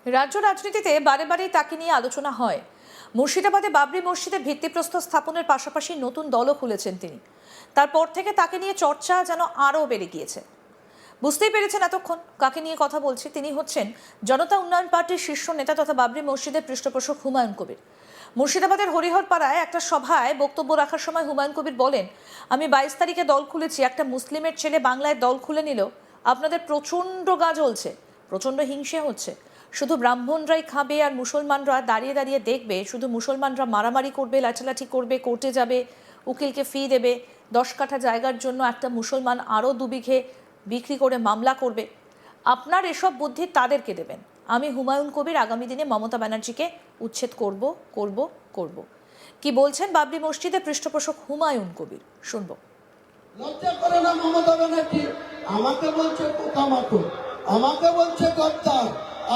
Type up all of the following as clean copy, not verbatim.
রাজ্য রাজনীতিতে বারে বারেই তাকে নিয়ে আলোচনা হয়। মুর্শিদাবাদে বাবরি মসজিদে ভিত্তিপ্রস্তর স্থাপনের পাশাপাশি নতুন দলও খুলেছেন তিনি। তারপর থেকে তাকে নিয়ে চর্চা যেন আরও বেড়ে গিয়েছে। বুঝতেই পেরেছেন এতক্ষণ কাকে নিয়ে কথা বলছি। তিনি হচ্ছেন জনতা উন্নয়ন পার্টির শীর্ষ নেতা তথা বাবরি মসজিদের পৃষ্ঠপোষক হুমায়ুন কবির। মুর্শিদাবাদের হরিহরপাড়ায় একটা সভায় বক্তব্য রাখার সময় হুমায়ুন কবির বলেন, আমি 22 তারিখে দল খুলেছি, একটা মুসলিমের ছেলে বাংলায় দল খুলে নিল, আপনাদের প্রচণ্ড গা জ্বলছে, প্রচণ্ড হিংসে হচ্ছে, শুধু ব্রাহ্মণরাই খাবে আর মুসলমানরা দাঁড়িয়ে দাঁড়িয়ে দেখবে, শুধু মুসলমানরা মারামারি করবে, লাঠালাঠি করবে, কোর্টে যাবে, উকিলকে ফি দেবে, 10 কাঠা জায়গার জন্য একটা মুসলমান আরও 2 বিঘে বিক্রি করে মামলা করবে। আপনার এসব বুদ্ধি তাদেরকে দেবেন। আমি হুমায়ুন কবির আগামী দিনে মমতা ব্যানার্জিকে উচ্ছেদ করব করব করব। কি বলছেন বাবরি মসজিদে পৃষ্ঠপোষক হুমায়ুন কবির, শুনবো। লজ্জা করে না মমতা ব্যানার্জি? আমাকে বলছে পোকামাকড়, আমাকে বলছে গদ্দার।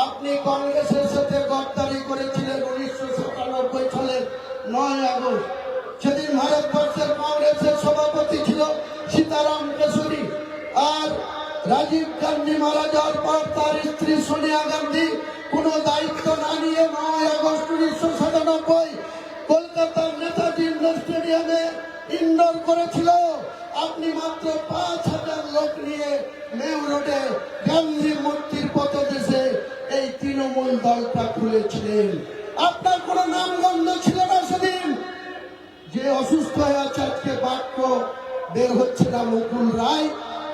আপনি কংগ্রেসের সাথে গদ্দারি করেছিলেন 1997 সালের 9 আগস্ট। সেদিন ভারতবর্ষের কংগ্রেসের সভাপতি ছিল সীতারাম কেশরী। আর রাজীব গান্ধী মারা যাওয়ার পর তার স্ত্রী সোনিয়া গান্ধী কোনো দায়িত্ব না নিয়ে 9 আগস্ট 1997 কলকাতার নেতাজি ইন্ডোর স্টেডিয়ামে ইনডোর করেছিল। আপনি মাত্র 5000 লোক নিয়ে মেউ রোডে গান্ধী মূর্তির পথদেশে এই তৃণমূল দলটা খুলেছিলেন। আপনার কোনো নামগন্ধ ছিল না সেদিন। যে অসুস্থ হয়ে আছে আজকে বাক্য বের হচ্ছে না, মুকুল রায়,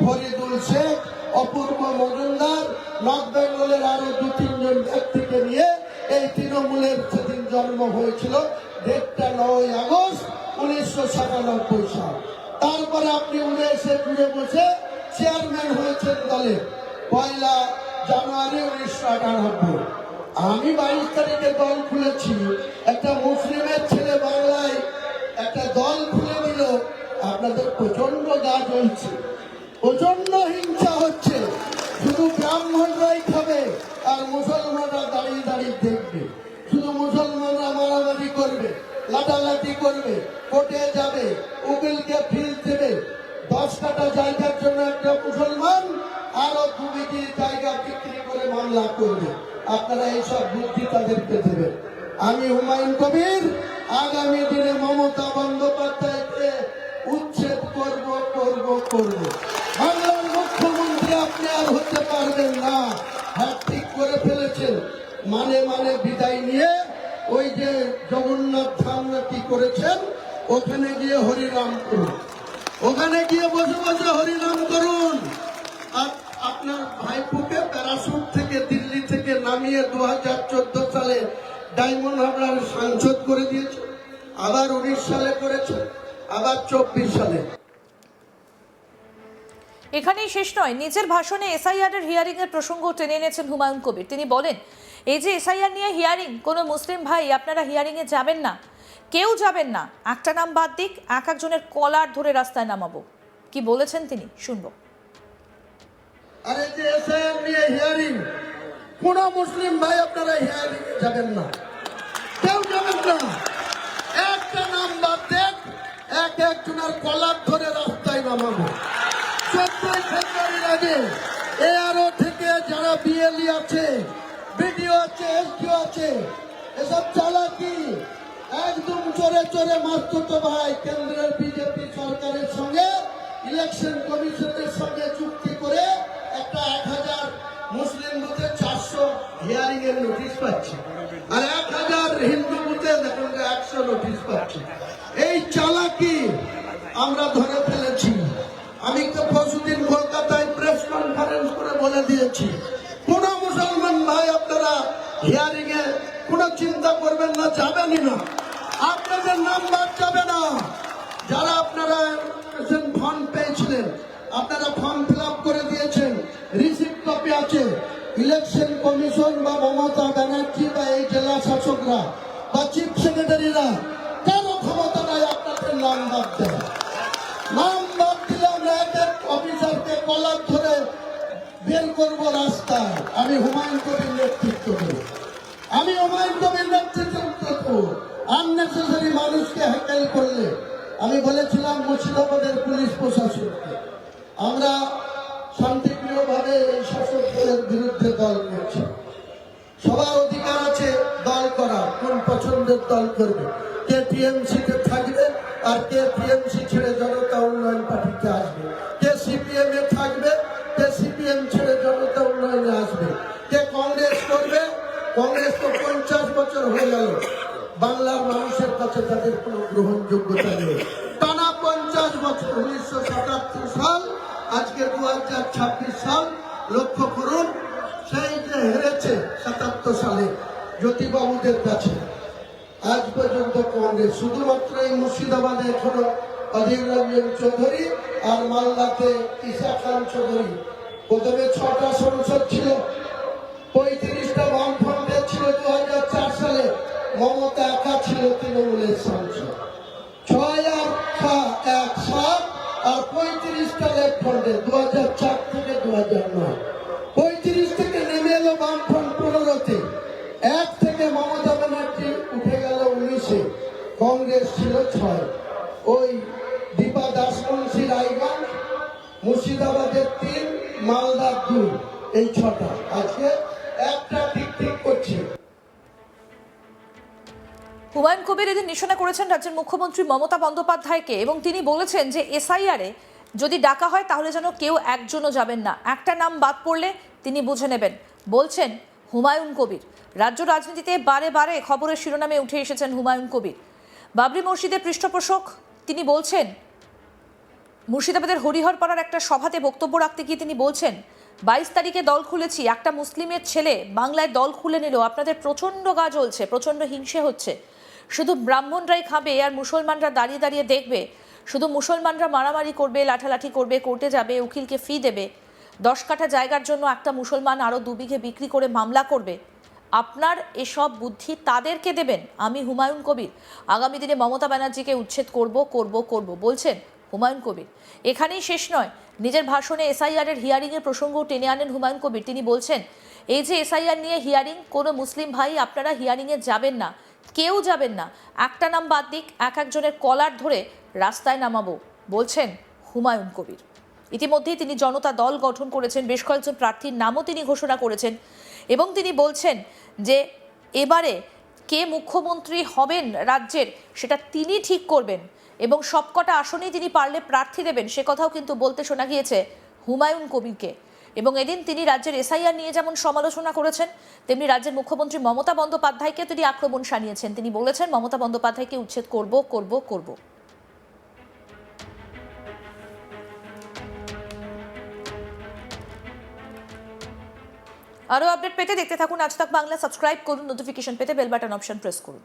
ফরিদুল শেখ, অপূর্ব মজুমদার, নর্থ বেঙ্গলের আরো 2-3 জন ব্যক্তিকে নিয়ে এই তৃণমূলের সেদিন জন্ম হয়েছিল, ডেটটা 9 আগস্ট 1997 সাল। তারপরে আপনি উড়ে এসে ঘুরে বসে চেয়ারম্যান হয়েছেন দলে 1 জানুয়ারি 1998। আমি 22 তারিখে দল খুলেছি, একটা মুসলিমের ছেলে বাংলায় একটা দল খুলে দিল, আপনাদের প্রচন্ড গা জ্বলছে, প্রচন্ড হিংসা হচ্ছে, শুধু ব্রাহ্মণরাই খাবে আর মুসলমানরা দাঁড়িয়ে দাঁড়িয়ে দেখবে, শুধু মুসলমানরা মারামারি করবে, লাঠালাঠি করবে, কোর্টে যাবে, উকিলকে ফিস দেবে, 10 কাঠা জায়গার জন্য একটা মুসলমান আরো 2 বিঘি জায়গা বিক্রি করে মামলা করবে। আপনারা এইসব বুদ্ধি তাদেরকে দেবেন। আমি হুমায়ুন কবির আগামী দিনে মমতা বন্দ্যোপাধ্যায়কে উচ্ছেদ করব করব করব। বাংলার মুখ্যমন্ত্রী আপনি আর হতে পারবেন না, হ্যাট্রিক করে ফেলেছেন। মানে বিদায় নিয়ে ওই যে জগন্নাথ ধাম কি করেছেন, ওখানে গিয়ে হরিনাম করুন, ওখানে গিয়ে বসে বসে হরিনাম করুন। আর আপনার ভাইপুকে প্যারাশুট থেকে দিল্লি থেকে নামিয়ে 2014 সালে ডায়মন্ড হাবড়ার সাংসদ করে দিয়েছে, আবার 19 সালে করেছে, আবার 24 সালে। এখানেই শেষ নয়, নিজের ভাষণে এসআইআর এর হিয়ারিং এর প্রসঙ্গ টেনে এনেছেন হুমায়ুন কবির। তিনি বলেন, এই যে এসআইআর নিয়ে হিয়ারিং, কোনো মুসলিম ভাই আপনারা হিয়ারিং এ যাবেন না, কেউ যাবেন না, একটা নাম বাদ দিক, একজনের কলার ধরে রাস্তায় নামাবো। কি বলেছেন তিনি, শুনবো। আরে যে এসআইআর নিয়ে হিয়ারিং, কোন মুসলিম ভাই আপনারা হিয়ারিং এ যাবেন না, কেউ যাবেন না, একটা নাম বাদ দেন, একজনের কলার ধরে রাস্তায় নামাবো। 14 ফেব্রুয়ারির আগে এআরও থেকে যারা বিএলই আছে, বিডিও আছে, এসডিও আছে, এসব চালাকি একদম চোরে চোরে মাস্তুতো ভাই কেন্দ্রের বিজেপি সরকারের সঙ্গে ইলেকশন কমিশনের সঙ্গে চুক্তি করে একটা 1000 মুসলিম বুথে 400 হিয়ারিং এর নোটিশ পাচ্ছে, আর 1000 হিন্দু বুথে দেখুন 100 নোটিশ পাচ্ছে। এই চালাকি আমরা ধরে ফেলেছি। আমি তো পরশুদিন কলকাতায় প্রেস কনফারেন্স করে বলে দিয়েছি, কোন মুসলমান ভাই আপনারা হিয়ারিং এ কোনো চিন্তা করবেন না, যাবেনই না, আপনাদের নাম বাদ যাবে না। যারা আপনারা ফর্ম পেয়েছিলেন, আপনারা ফর্ম ফিল আপ করে দিয়েছেন, রিসিপ্ট কপি আছে। ইলেকশন কমিশন বা মমতা ব্যানার্জি বা এই জেলা শাসকরা বা চিফ সেক্রেটারিরা কারো ক্ষমতা নাই আপনাদের নাম বাদ দেয়। নাম বাদ দিলে আমরা এক অফিসারকে কলার ধরে বের করবো রাস্তায়। আমি হুমায়ুন কবির নেতৃত্ব দেব, আমি হুমায়ুন কবির নেতৃত্ব দেব। আননেসেসারি মানুষকে হ্যাকেল করলে, আমি বলেছিলাম মুর্শিদাবাদের পুলিশ প্রশাসনকে, আমরা শান্তিপ্রিয়ভাবে এই শাসক দলের বিরুদ্ধে দল করছি, সবার অধিকার আছে দল করার, কোন পছন্দের দল করবে, কে টিএমসিতে থাকবে আর কে টিএমসি ছেড়ে জনতা উন্নয়ন পার্টিতে আসবে, কে সিপিএম এ থাকবে, কে সিপিএম ছেড়ে জনতা উন্নয়নে আসবে, কে কংগ্রেস করবে। কংগ্রেস তো 50 বছর হয়ে গেল, বাংলার মানুষের কাছে তাদের কোনো গ্রহণযোগ্যতা নেই। টানা 50 বছর, 1977 সাল, আজকে 2026 সাল, লক্ষ্য করুন, সেই যে হেরেছে 77 সালে জ্যোতিবাবুদের কাছে, আজ পর্যন্ত কংগ্রেস শুধুমাত্র এই মুর্শিদাবাদে এখনো অধীর রঞ্জন চৌধুরী আর মালদাতে ঈশা খান চৌধুরী। প্রথমে 6টা সংসদ ছিল, 35টা বামফ্রন্টের ছিল। 2004 সালে মমতা একা ছিল তৃণমূলের সংসদ, 6 আর 7 আর 35টা লেফট ফ্রন্টে 2004 থেকে 2009। 35 থেকে নেমে এলো বামফ্রন্ট 15তে, 1 থেকে মমতা ব্যানার্জি উঠে গেল 19-এ, কংগ্রেস ছিল 6। ওই দীপা দাসমুন্সি রায়গঞ্জ, মুর্শিদাবাদের 3, মালদার 2, এই 6টা। আজকে একটা ঠিক করছে। হুমায়ুন কবির এদিন নিশানা করেছেন রাজ্যের মুখ্যমন্ত্রী মমতা বন্দ্যোপাধ্যায়কে এবং তিনি বলেছেন যে এসআইআরে যদি ডাকা হয় তাহলে যেন কেউ একজনও যাবেন না, একটা নাম বাদ পড়লে তিনি বুঝে নেবেন, বলছেন হুমায়ুন কবির। রাজ্য রাজনীতিতে বারে বারে খবরের শিরোনামে উঠে এসেছেন হুমায়ুন কবির। বাবরি মসজিদের পৃষ্ঠপোষক তিনি বলছেন, মুর্শিদাবাদের হরিহরপাড়ার একটা সভাতে বক্তব্য রাখতে গিয়ে তিনি বলছেন 22 তারিখে দল খুলেছি, একটা মুসলিমের ছেলে বাংলায় দল খুলে নিল, আপনাদের প্রচণ্ড গা জ্বলছে, প্রচণ্ড হিংসে হচ্ছে, শুধু ব্রাহ্মণরাই খাবে আর মুসলমানরা দাঁড়িয়ে দাঁড়িয়ে দেখবে, শুধু মুসলমানরা মারামারি করবে, লাঠালাঠি করবে, কোর্টে যাবে, উকিলকে ফি দেবে, 10 কাঠা জায়গার জন্য একটা মুসলমান আরও 2 বিঘে বিক্রি করে মামলা করবে। আপনার এসব বুদ্ধি তাদেরকে দেবেন। আমি হুমায়ুন কবির আগামী দিনে মমতা ব্যানার্জিকে উচ্ছেদ করব বলছেন হুমায়ুন কবির। এখানেই শেষ নয়, নিজের ভাষণে এসআইআরের হিয়ারিংয়ের প্রসঙ্গও টেনে আনেন হুমায়ুন কবির। তিনি বলছেন এই যে এসআইআর নিয়ে হিয়ারিং, কোনো মুসলিম ভাই আপনারা হিয়ারিংয়ে যাবেন না, কেউ যাবেন না, একটা নাম বাদ দিক, একজনের কলার ধরে রাস্তায় নামাবো, বলছেন হুমায়ুন কবির। ইতিমধ্যেই তিনি জনতা দল গঠন করেছেন, বেশ কয়েকজন প্রার্থীর নামও তিনি ঘোষণা করেছেন এবং তিনি বলছেন যে এবারে কে মুখ্যমন্ত্রী হবেন রাজ্যের সেটা তিনি ঠিক করবেন এবং সবকটা আসনেই তিনি পারলে প্রার্থী দেবেন, সে কথাও কিন্তু বলতে শোনা গিয়েছে হুমায়ুন কবিরকে। এবং এদিন তিনি রাজ্যের এসআইআর নিয়ে যেমন সমালোচনা করেছেন, তেমনি রাজ্যের মুখ্যমন্ত্রী মমতা বন্দ্যোপাধ্যায়কে তিনি আক্রমণ শানিয়েছেন। তিনি বলেছেন মমতা বন্দ্যোপাধ্যায়কে উচ্ছেদ করব। আরও আপডেট পেতে দেখতে থাকুন আজ তাক বাংলা, সাবস্ক্রাইব করুন, নোটিফিকেশন পেতে বেল বাটন অপশন প্রেস করুন।